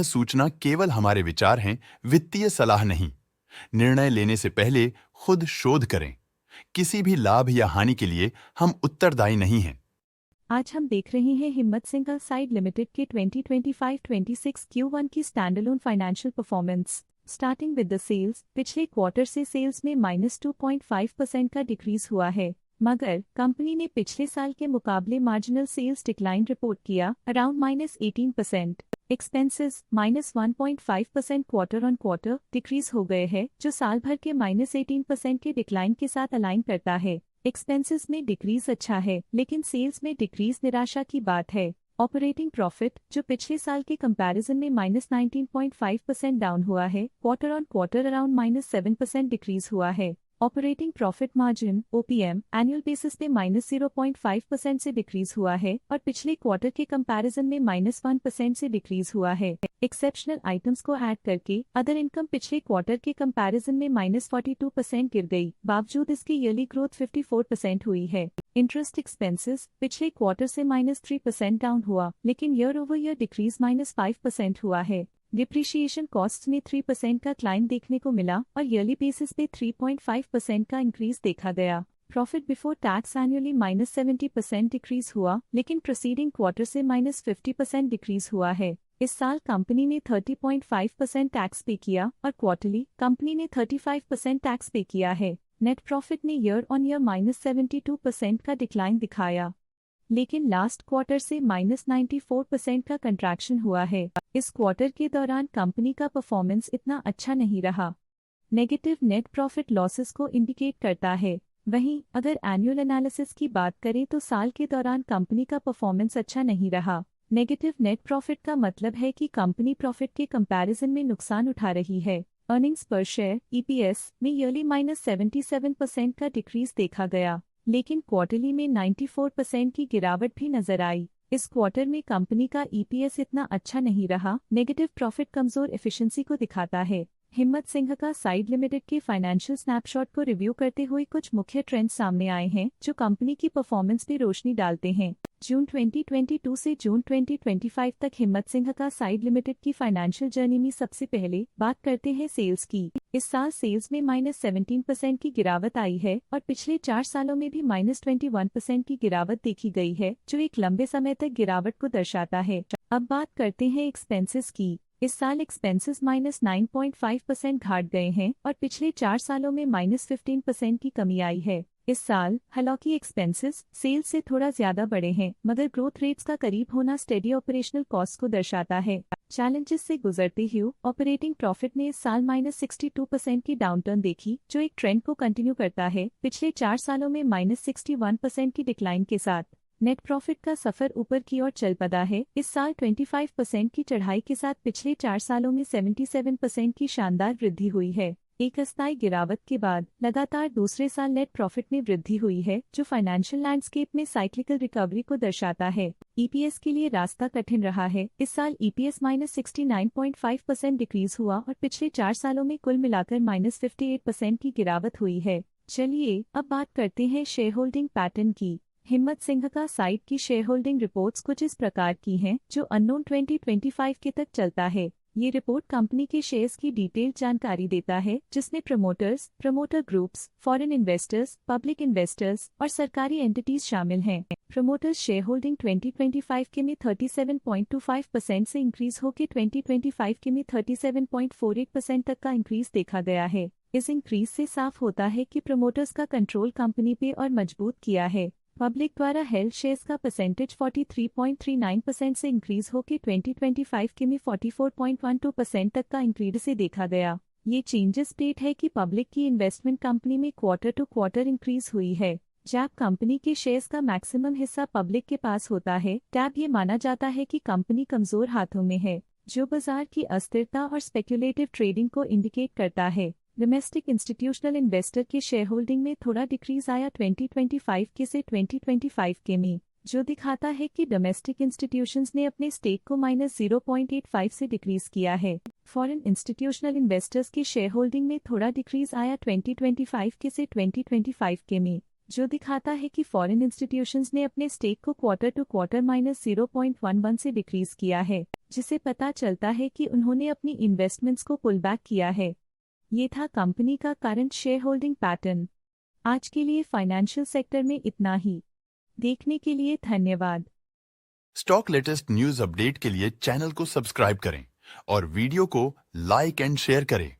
सूचना केवल हमारे विचार हैं, वित्तीय सलाह नहीं। निर्णय लेने से पहले खुद शोध करें। किसी भी लाभ या हानि के लिए हम उत्तरदायी नहीं हैं। आज हम देख रहे हैं हिम्मत सिंह साइड लिमिटेड के 2025-26 Q1 की standalone financial performance. Starting with the sales, पिछले क्वार्टर से सेल्स में -2.5% का डिक्रीज हुआ है, मगर कंपनी ने पिछले साल के मुकाबले मार्जिनल सेल्स डिक्लाइन रिपोर्ट किया, around -18%। Expenses -1.5% quarter on quarter decrease हो गए हैं, जो साल भर के -18% के डिक्लाइन के साथ अलाइन करता है। एक्सपेंसेस में डिक्रीज अच्छा है, लेकिन सेल्स में डिक्रीज निराशा की बात है। ऑपरेटिंग प्रॉफिट, जो पिछले साल के कंपैरिजन में -19.5% डाउन हुआ है, quarter on quarter around -7% decrease हुआ है। Operating profit margin OPM annual basis पे -0.5% से डिक्रीज हुआ है और पिछले क्वार्टर के कंपैरिजन में -1% से डिक्रीज हुआ है। एक्सेप्शनल आइटम्स को ऐड करके अदर इनकम पिछले क्वार्टर के कंपैरिजन में -42% गिर गई, बावजूद इसकी ईयरली ग्रोथ 54% हुई है। इंटरेस्ट एक्सपेंसेस पिछले क्वार्टर से -3% डाउन हुआ, लेकिन ईयर ओवर ईयर डिक्रीज -5% हुआ है। डिप्रिशिएशन कॉस्ट में 3% का क्लाइम देखने को मिला और ईयरली बेसिस पे 3.5% का इंक्रीज देखा गया। Profit before tax annually -70% decrease हुआ, लेकिन प्रोसीडिंग क्वार्टर से -50% डिक्रीज हुआ है। इस साल कंपनी ने 30.5% टैक्स पे किया और क्वार्टरली कंपनी ने 35% टैक्स पे किया है। नेट प्रॉफिट ने ईयर ऑन ईयर -72% का डिक्लाइन दिखाया, लेकिन लास्ट क्वार्टर से -94% का कंट्रैक्शन हुआ है। इस क्वार्टर के दौरान कंपनी का परफॉर्मेंस इतना अच्छा नहीं रहा। नेगेटिव नेट प्रॉफिट लॉसेस को इंडिकेट करता है। वहीं अगर एनुअल एनालिसिस की बात करें तो साल के दौरान कंपनी का परफॉर्मेंस अच्छा नहीं रहा। नेगेटिव नेट प्रॉफिट का मतलब है कि कंपनी प्रॉफिट के कंपैरिजन में नुकसान उठा रही है। अर्निंग्स पर शेयर EPS में ईयरली -77% का डिक्रीज देखा गया, लेकिन क्वार्टरली में 94% की गिरावट भी नजर आई। इस क्वार्टर में कंपनी का EPS इतना अच्छा नहीं रहा। नेगेटिव प्रॉफिट कमजोर एफिशिएंसी को दिखाता है। हिम्मत सिंह का साइड लिमिटेड के फाइनेंशियल स्नैपशॉट को रिव्यू करते हुए कुछ मुख्य ट्रेंड्स सामने आए हैं, जो कंपनी की परफॉर्मेंस पे रोशनी डालते हैं। जून 2022 से जून 2025 तक हिम्मत सिंह का साइड लिमिटेड की फाइनेंशियल जर्नी में सबसे पहले बात करते हैं सेल्स की। इस साल सेल्स में -17% की गिरावट आई है और पिछले 4 सालों में भी -21% की गिरावट देखी गई है, जो एक लंबे समय तक गिरावट को दर्शाता है। अब बात करते हैं एक्सपेंसेस की। इस साल एक्सपेंसेस -9.5% घाट गए हैं और पिछले 4 सालों में -15% की कमी आई है। इस साल हालांकि एक्सपेंसेस सेल्स से थोड़ा ज्यादा बढ़े हैं, मगर ग्रोथ रेट्स का करीब होना स्टेडी ऑपरेशनल कॉस्ट को दर्शाता है। चैलेंजेस से गुजरते हुए ऑपरेटिंग प्रॉफिट ने इस साल -62% की डाउनटर्न देखी, जो एक ट्रेंड को कंटिन्यू करता है, पिछले 4 सालों में -61% की डिक्लाइन के साथ। नेट प्रॉफिट का सफर ऊपर की ओर चल पड़ा है। इस साल 25% की चढ़ाई के साथ पिछले 4 सालों में 77% की शानदार वृद्धि हुई है। एक अस्थायी गिरावट के बाद लगातार दूसरे साल नेट प्रॉफिट में वृद्धि हुई है, जो फाइनेंशियल लैंडस्केप में साइक्लिकल रिकवरी को दर्शाता है। EPS के लिए रास्ता कठिन रहा है। इस साल EPS -69.5% डिक्रीज हुआ और पिछले 4 सालों में कुल मिलाकर -58% की गिरावट हुई है। चलिए अब बात करते हैं शेयर होल्डिंग पैटर्न की। हिम्मत सिंह का साइट की शेयर होल्डिंग रिपोर्ट्स कुछ इस प्रकार की हैं, जो अननोन 2025 के तक चलता है। ये रिपोर्ट कंपनी के शेयर्स की डिटेल जानकारी देता है, जिसमें promoters, promoter groups, foreign investors, public investors और सरकारी एंटिटीज शामिल हैं। प्रमोटर्स शेयर होल्डिंग 2025 के में 37.25% से इंक्रीज होकर 2025 के में 37.48% तक का इंक्रीज देखा गया है। इस इंक्रीज से साफ होता है कि प्रमोटर्स का कंट्रोल कंपनी पे और मजबूत किया है। पब्लिक द्वारा हेल्ड शेयर्स का परसेंटेज 43.39% से इंक्रीज होकर 2025 के में 44.12% तक का इंक्रीज से देखा गया। ये चेंजेस स्टेट है कि पब्लिक की इन्वेस्टमेंट कंपनी में क्वार्टर टू क्वार्टर इंक्रीज हुई है। जब कंपनी के शेयर्स का मैक्सिमम हिस्सा पब्लिक के पास होता है, तब ये माना जाता है कि कंपनी कमजोर हाथों में है, जो बाजार की अस्थिरता और स्पेक्युलेटिव ट्रेडिंग को इंडिकेट करता है। डोमेस्टिक इंस्टीट्यूशनल इन्वेस्टर के शेयर होल्डिंग में थोड़ा डिक्रीज आया 2025 के से 2025 के में, जो दिखाता है कि डोमेस्टिक इंस्टीट्यूशंस ने अपने स्टेक को -0.85 से डिक्रीज किया है। फॉरेन इंस्टीट्यूशनल इन्वेस्टर्स के शेयर होल्डिंग में थोड़ा डिक्रीज आया 2025 के से 2025 के में, जो दिखाता है कि फॉरेन इंस्टीट्यूशंस ने अपने स्टेक को क्वार्टर टू क्वार्टर -0.11 से डिक्रीज किया है, जिसे पता चलता है कि उन्होंने अपनी इन्वेस्टमेंट्स को पुल बैक किया है। ये था कंपनी का करंट शेयर होल्डिंग पैटर्न। आज के लिए फाइनेंशियल सेक्टर में इतना ही। देखने के लिए धन्यवाद। स्टॉक लेटेस्ट न्यूज अपडेट के लिए चैनल को सब्सक्राइब करें और वीडियो को लाइक एंड शेयर करें।